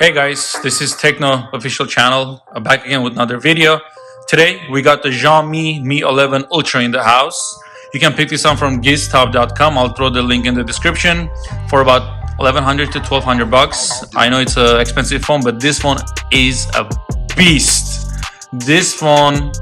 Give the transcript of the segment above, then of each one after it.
Hey guys, this is Techno official channel, back again with another video. Today we got the Xiaomi Mi 11 Ultra in the house. You can pick this up from giztop.com. I'll throw the link in the description for about 1100 to 1200 bucks. I know it's an expensive phone, but this phone is a beast. This phone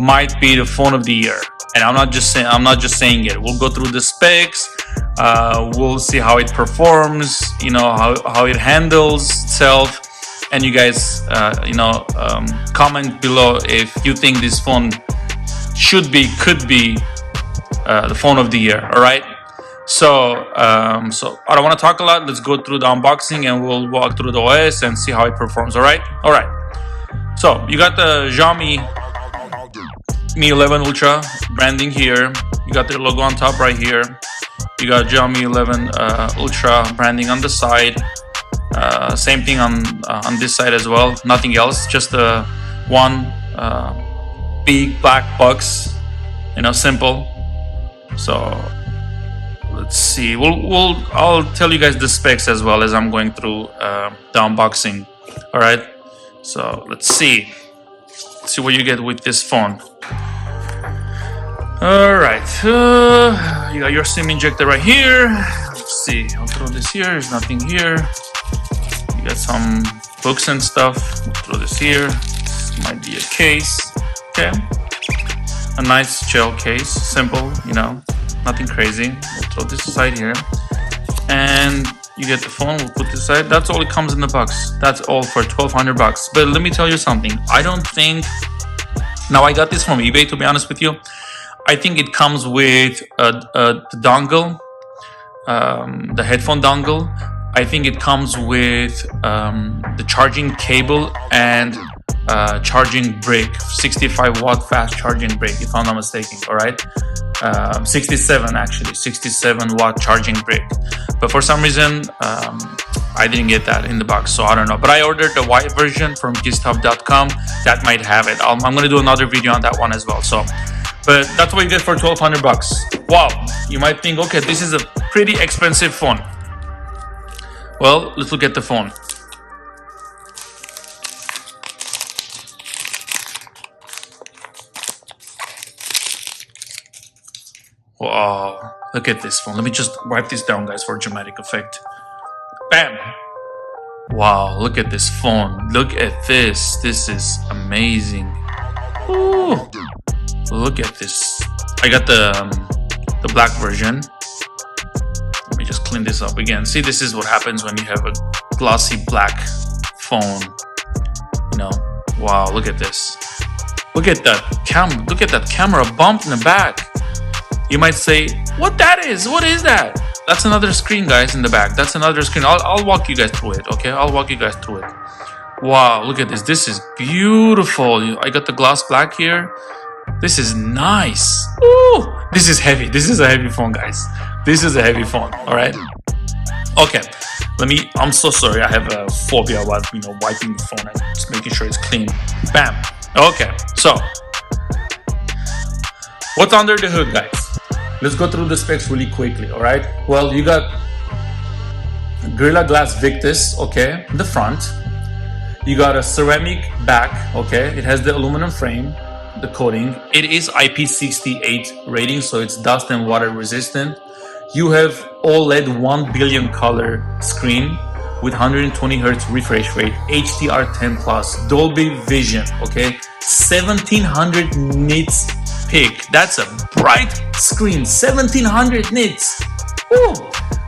might be the phone of the year, and I'm not just saying it. We'll go through the specs. We'll see how it performs, how it handles itself, and you guys, comment below if you think this phone could be the phone of the year. All right. So I don't want to talk a lot. Let's go through the unboxing and we'll walk through the OS and see how it performs. All right. So you got the Xiaomi Mi 11 Ultra branding here. You got their logo on top right here. You got Xiaomi 11 Ultra branding on the side. Same thing on this side as well. Nothing else, just one big black box. Simple. So let's see. I'll tell you guys the specs as well as I'm going through the unboxing. All right. So let's see what you get with this phone. All right, you got your SIM injector right here. Let's see, I'll throw this here. There's nothing here. You got some books and stuff. We'll throw this here. This might be a case. Okay, a nice gel case, simple. Nothing crazy. We'll throw this aside here, and you get the phone. We'll put this aside. That's all it comes in the box. That's all for 1200 bucks. But let me tell you something. I don't think. Now I got this from eBay, to be honest with you. I think it comes with the dongle, the headphone dongle. I think it comes with the charging cable and charging brick, 65 watt fast charging brick, if I'm not mistaken. All right, 67 watt charging brick. But for some reason, I didn't get that in the box, so I don't know. But I ordered the white version from giztop.com. That might have it. I'm going to do another video on that one as well. But that's what you get for 1200 bucks. Wow, you might think, okay, this is a pretty expensive phone. Well, let's look at the phone. Wow, look at this phone. Let me just wipe this down, guys, for dramatic effect. Bam! Wow, look at this phone. Look at this. This is amazing. Ooh. Look at this. I got the black version. Let me just clean this up again. See, this is what happens when you have a glossy black phone. Wow, look at this. Look at that camera bump in the back. You might say, what that is? What is that? That's another screen, guys, in the back. That's another screen. I'll walk you guys through it, okay? I'll walk you guys through it. Wow, look at this. This is beautiful. I got the gloss black here. This is nice. Ooh, this is heavy. This is a heavy phone, guys. This is a heavy phone. All right. Okay. I'm so sorry. I have a phobia about wiping the phone and just making sure it's clean. Bam. Okay. So, what's under the hood, guys? Let's go through the specs really quickly. All right. Well, you got Gorilla Glass Victus. Okay, in the front. You got a ceramic back. Okay, it has the aluminum frame. The coating, it is IP68 rating, so it's dust and water resistant. You have OLED 1 billion color screen with 120 Hz refresh rate, HDR10 plus, Dolby Vision, okay, 1700 nits peak. That's a bright screen, 1700 nits. Ooh.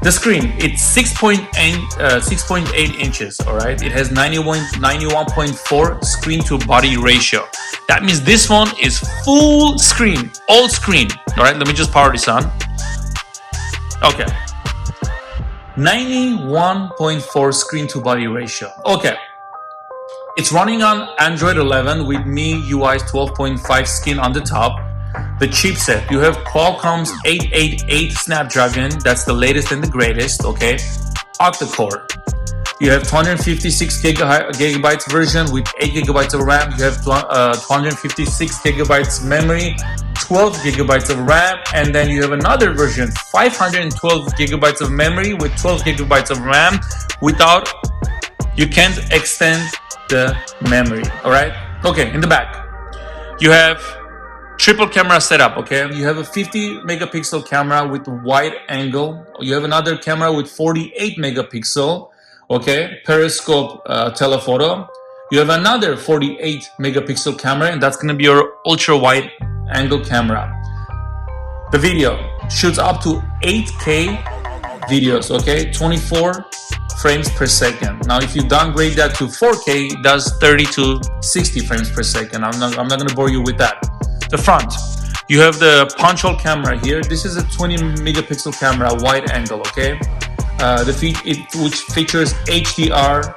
The screen, it's 6.8 inches, all right? It has 91.4 screen to body ratio. That means this phone is full screen, all screen. All right, let me just power this on. Okay. 91.4 screen to body ratio. Okay. It's running on Android 11 with MIUI 12.5 skin on the top. The chipset, you have Qualcomm's 888 Snapdragon, that's the latest and the greatest, okay? Octa-core. You have 256 gigabytes version with 8 gigabytes of RAM. You have 256 gigabytes memory, 12 gigabytes of RAM, and then you have another version, 512 gigabytes of memory with 12 gigabytes of RAM without You can't extend the memory. All right. Okay. In the back, you have triple camera setup. Okay, you have a 50 megapixel camera with wide angle. You have another camera with 48 megapixel. Okay, periscope telephoto. You have another 48 megapixel camera, and that's going to be your ultra wide angle camera. The video shoots up to 8K videos. Okay, 24 frames per second. Now, if you downgrade that to 4K, it does 30 to 60 frames per second. I'm not going to bore you with that. The front, you have the punch hole camera here. This is a 20 megapixel camera, wide angle. Okay, which features HDR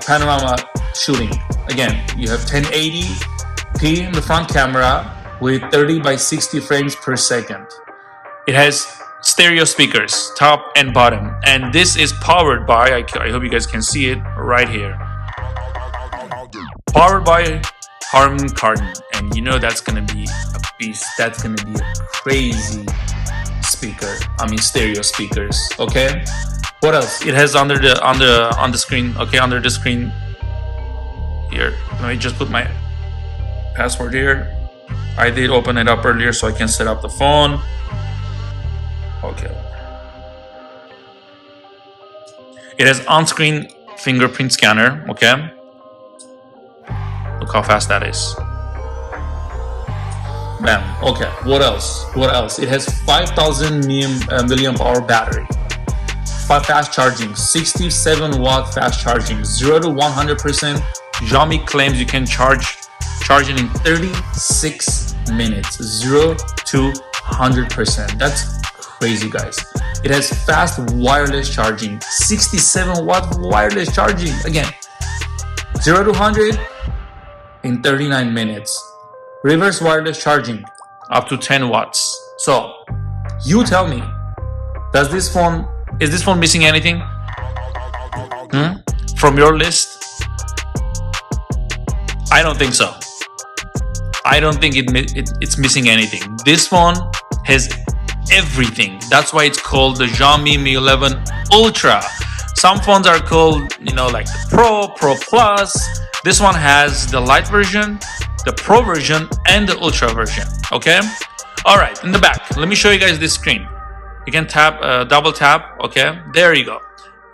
panorama shooting. Again, you have 1080p in the front camera with 30 by 60 frames per second. It has stereo speakers, top and bottom, and this is powered by, I hope you guys can see it right here, powered by Harman Kardon, and you know that's gonna be a beast. That's gonna be a crazy speaker. I mean, stereo speakers. Okay. What else? It has on the screen. Okay, under the screen here. Let me just put my password here. I did open it up earlier so I can set up the phone. Okay. It has on-screen fingerprint scanner. Okay. Look how fast that is. Bam. Okay. What else? What else? It has 5,000 milliamp hour battery. Fast charging. 67 watt fast charging. 0 to 100%. Xiaomi claims you can charge it in 36 minutes. 0 to 100%. That's crazy, guys. It has fast wireless charging. 67 watt wireless charging. Again, 0 to 100 in 39 minutes. Reverse wireless charging up to 10 watts. So you tell me, is this phone missing anything? From your list? I don't think so. I don't think it's missing anything. This phone has everything. That's why it's called the Xiaomi Mi 11 Ultra. Some phones are called, like the Pro Plus. This one has the light version, the Pro version, and the Ultra version. Okay. All right. In the back, let me show you guys this screen. You can tap, double tap. Okay. There you go.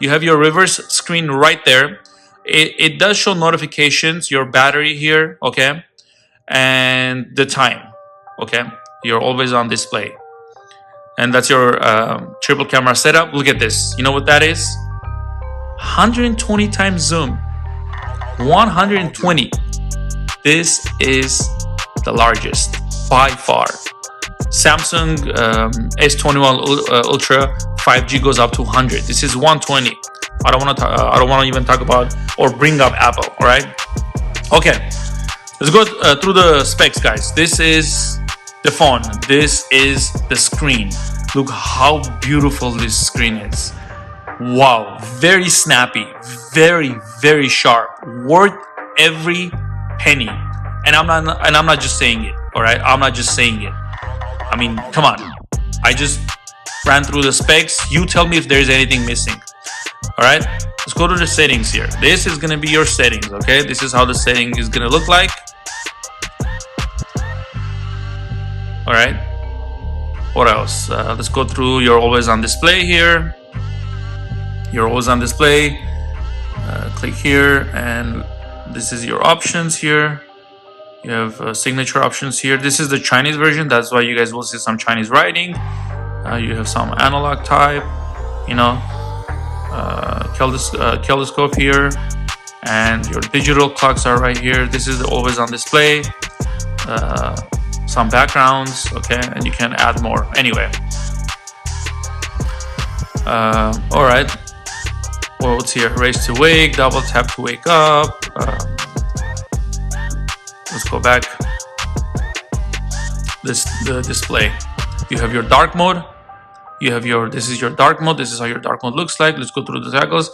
You have your reverse screen right there. It does show notifications, your battery here. Okay. And the time. Okay. You're always on display. And that's your triple camera setup. Look at this. You know what that is? 120 times zoom. 120. This is the largest by far. Samsung S21 Ultra 5G goes up to 100. This is 120. I don't want to even talk about or bring up Apple. All right. Okay. Let's go through the specs, guys. This is the phone. This is the screen. Look how beautiful this screen is. Wow, very snappy, very, very sharp. Worth every penny. And I'm not just saying it. All right, I'm not just saying it. I mean, come on. I just ran through the specs. You tell me if there's anything missing. All right, let's go to the settings here. This is gonna be your settings. Okay, this is how the setting is gonna look like. All right. What else? Let's go through your always on display here. You're always on display. Click here, and this is your options here. You have signature options here. This is the Chinese version. That's why you guys will see some Chinese writing. You have some analog type, kaleidoscope here, and your digital clocks are right here. This is the always on display. Some backgrounds, okay, and you can add more. Anyway, all right. Well, what's here? Raise to wake, double tap to wake up. Let's go back. The display. You have your dark mode. You have this is your dark mode. This is how your dark mode looks like. Let's go through the toggles.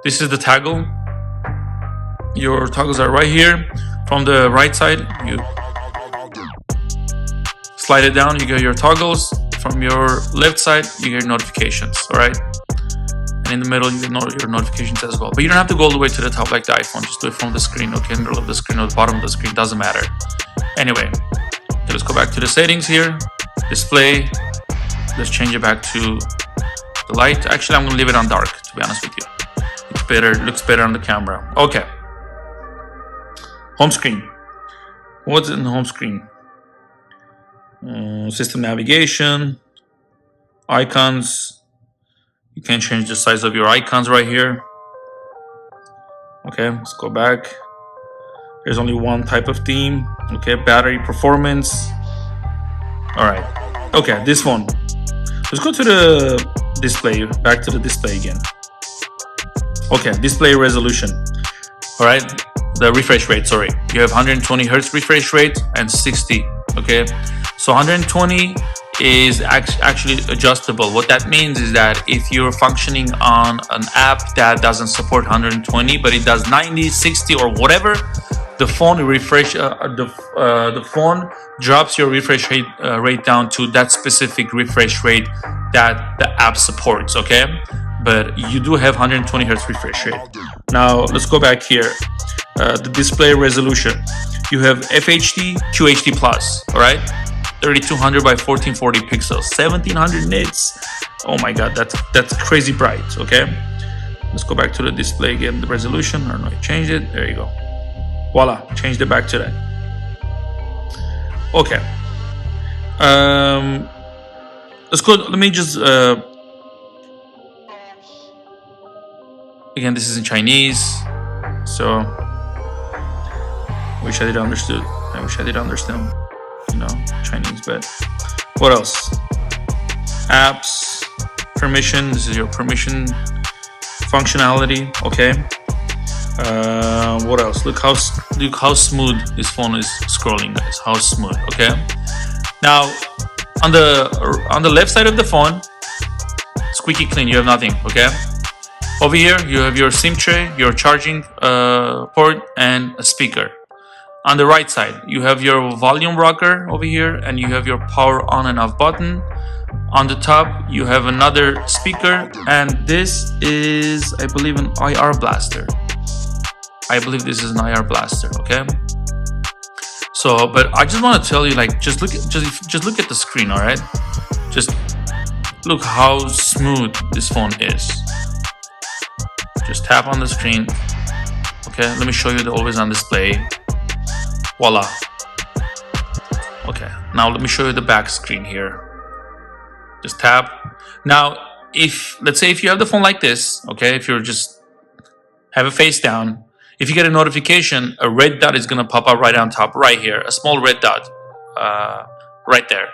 This is the toggle. Your toggles are right here. From the right side, you slide it down, you get your toggles. From your left side, you get notifications. All right. and in the middle you know your notifications as well. But you don't have to go all the way to the top like the iPhone. Just do it from the screen, okay? In the middle of the screen or the bottom of the screen, doesn't matter. Anyway, okay, let's go back to the settings here. Display. Let's change it back to the light. Actually, I'm gonna leave it on dark, to be honest with you. It's better, looks better on the camera. Okay. Home screen. What's in the home screen? System navigation, icons. You can change the size of your icons right here. Okay, let's go back. There's only one type of theme. Okay, battery performance. All right. Okay, this one. Let's go to the display. Back to the display again. Okay, display resolution. All right, the refresh rate. Sorry, you have 120 hertz refresh rate and 60. Okay, so 120 is actually adjustable. What that means is that if you're functioning on an app that doesn't support 120 but it does 90, 60 or whatever, the phone the phone drops your refresh rate down to that specific refresh rate that the app supports. Okay, but you do have 120 hertz refresh rate. Now let's go back here. The display resolution, you have FHD, QHD plus. All right, 3200 by 1440 pixels, 1700 nits. Oh my god, that's crazy bright. Okay, let's go back to the display again. The resolution, I don't know, I changed it. There you go. Voila, changed it back to that. Okay. Let's go. Let me just again, this is in Chinese, so I wish I did understand, you know, Chinese. But what else? Apps, permission. This is your permission functionality. Okay. What else? Look how smooth this phone is scrolling, guys. How smooth. Okay. Now on the left side of the phone, squeaky clean. You have nothing. Okay. Over here you have your SIM tray, your charging port, and a speaker. On the right side you have your volume rocker over here, and you have your power on and off button. On the top you have another speaker, and this is, I believe, an IR blaster. I believe this is an IR blaster. Okay, so but I just want to tell you, like, just look at the screen. All right, just look how smooth this phone is. Just tap on the screen. Okay, let me show you the always on display. Voila. Okay, now let me show you the back screen here. Just tap. Now if, let's say, if you have the phone like this, okay, if you're just have it face down, if you get a notification, a red dot is going to pop up right on top, right here, a small red dot right there.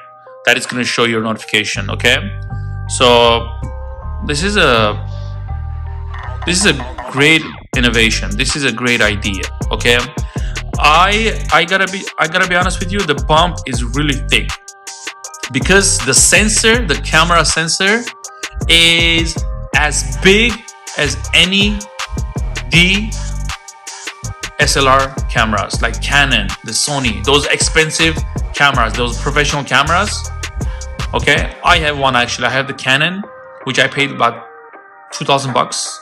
That is going to show your notification. Okay, so this is a great innovation. This is a great idea. Okay, I gotta be honest with you, the bump is really thick because the sensor, the camera sensor, is as big as any DSLR cameras, like Canon, the Sony, those expensive cameras, those professional cameras. Okay, I have one actually. I have the Canon, which I paid about $2,000.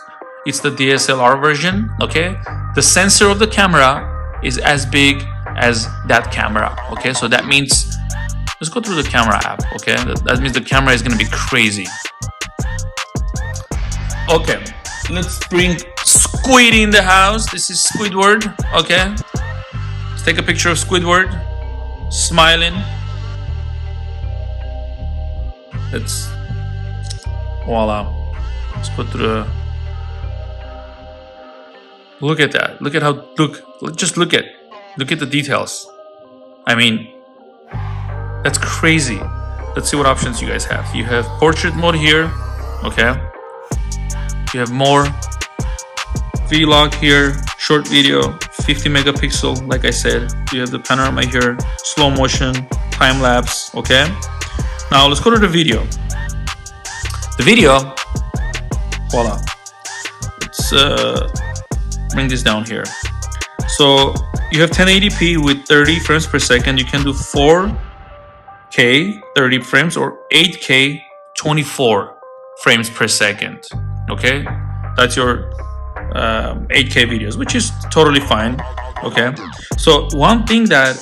It's the DSLR version. Okay, the sensor of the camera is as big as that camera. Okay, so that means, let's go through the camera app. Okay, that means the camera is going to be crazy. Okay, let's bring Squid in the house. This is Squidward. Okay, let's take a picture of Squidward smiling. Let's, voila. Let's go through the, look at that. Look at how, just look at the details. I mean, that's crazy. Let's see what options you guys have. You have portrait mode here. Okay, you have more vlog here, short video, 50 megapixel, like I said. You have the panorama here, slow motion, time lapse. Okay, now let's go to the video. The video, voila. Let's bring this down here. So you have 1080p with 30 frames per second. You can do 4K 30 frames or 8K 24 frames per second. Okay, that's your 8K videos, which is totally fine. Okay, so one thing that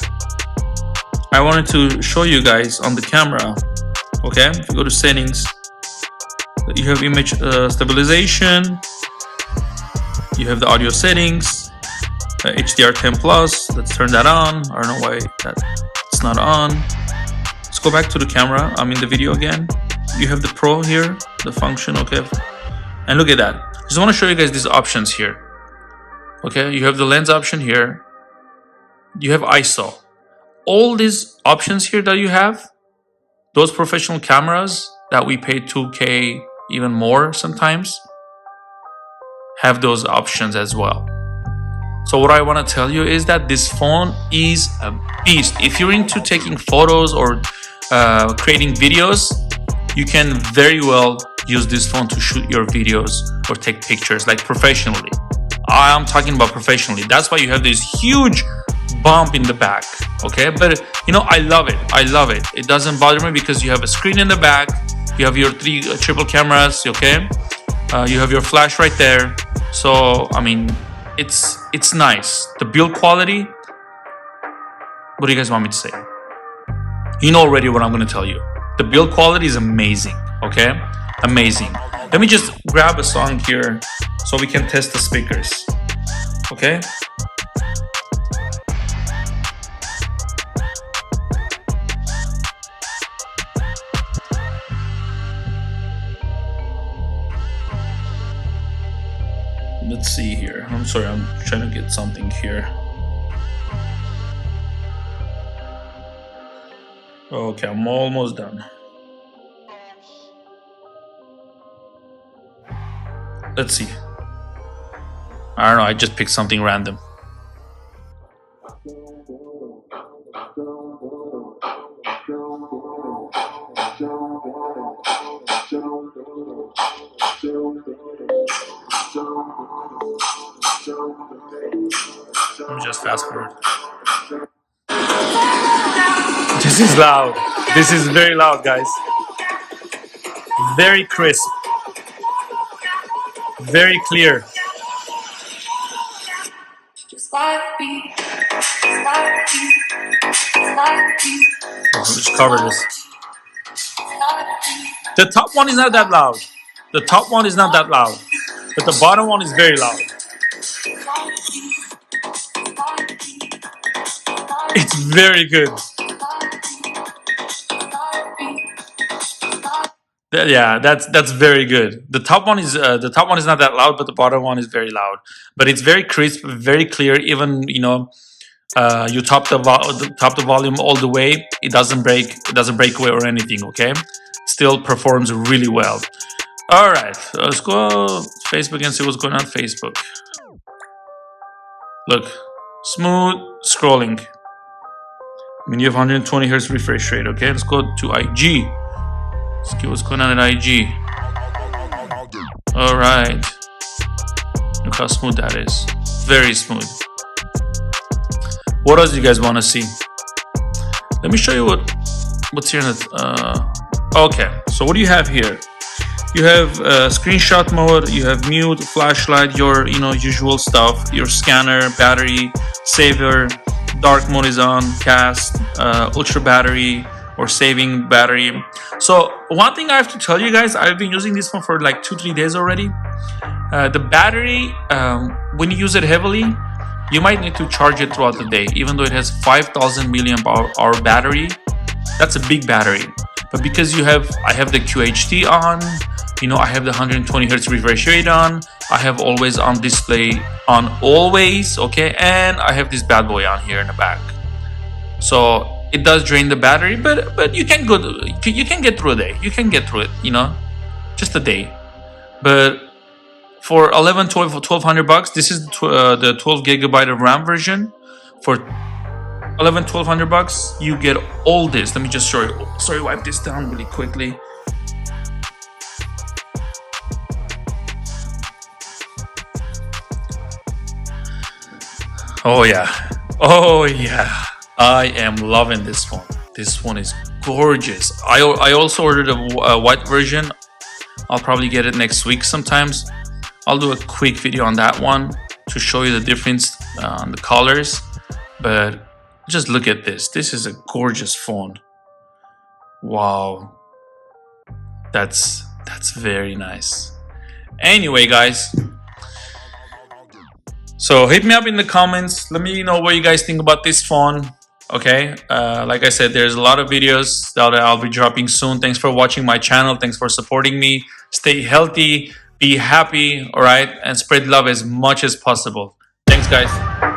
I wanted to show you guys on the camera. Okay, if you go to settings, you have image stabilization, you have the audio settings, HDR10 plus. Let's turn that on. I don't know why that's not on. Let's go back to the camera. I'm in the video again. You have the Pro here, the function. Okay, and look at that. Just want to show you guys these options here. Okay, you have the lens option here. You have ISO. All these options here that you have, those professional cameras that we pay 2K, even more sometimes, have those options as well. So what I want to tell you is that this phone is a beast. If you're into taking photos or creating videos, you can very well use this phone to shoot your videos or take pictures, like professionally. I'm talking about professionally. That's why you have this huge bump in the back. Okay, but you know, I love it. I love it. It doesn't bother me because you have a screen in the back. You have your three triple cameras. Okay, you have your flash right there. So I mean, it's nice. The build quality. What do you guys want me to say? You know already what I'm going to tell you. The build quality is amazing. Okay, amazing. Let me just grab a song here so we can test the speakers. Okay. Let's see here. I'm sorry, I'm trying to get something here. Okay, I'm almost done. Let's see. I don't know, I just picked something random. Let me just fast forward. This is loud. This is very loud, guys. Very crisp. Very clear. Let's just cover this. The top one is not that loud. The top one is not that loud. But the bottom one is very loud. It's very good. Yeah, that's very good. The top one is not that loud, but the bottom one is very loud. But it's very crisp, very clear. Even you know, you top the volume all the way. It doesn't break. It doesn't break away or anything. Okay, still performs really well. All right, let's go Facebook and see what's going on Facebook. Look, smooth scrolling. I mean, you have 120 hertz refresh rate. Okay, let's go to IG. Let's see what's going on at IG. All right. Look how smooth that is. Very smooth. What else do you guys want to see? Let me show you what's here in the. Okay. So what do you have here? You have screenshot mode. You have mute, flashlight, your usual stuff. Your scanner, battery, saver, dark mode is on, cast, ultra battery, or saving battery. So one thing I have to tell you guys, I've been using this one for like 2-3 days already. The battery, when you use it heavily, you might need to charge it throughout the day. Even though it has 5,000 milliamp hour battery, that's a big battery. But because I have the QHD on, I have the 120 hertz refresh rate on, I have always on display on always, okay, and I have this bad boy on here in the back. So it does drain the battery, but you can get through a day. You can get through it, just a day. But for 1,200 bucks, this is the 12 gigabyte of RAM version. For 1,200 bucks, you get all this. Let me just show you. Sorry, wipe this down really quickly. Oh yeah. I am loving this phone. This one is gorgeous. I also ordered a white version I'll probably get it next week sometimes. I'll do a quick video on that one to show you the difference on the colors. But just look at this. This is a gorgeous phone. Wow. That's very nice. Anyway, guys, so hit me up in the comments. Let me know what you guys think about this phone. Okay, like I said, there's a lot of videos that I'll be dropping soon. Thanks for watching my channel. Thanks for supporting me. Stay healthy, be happy, all right, and spread love as much as possible. Thanks, guys.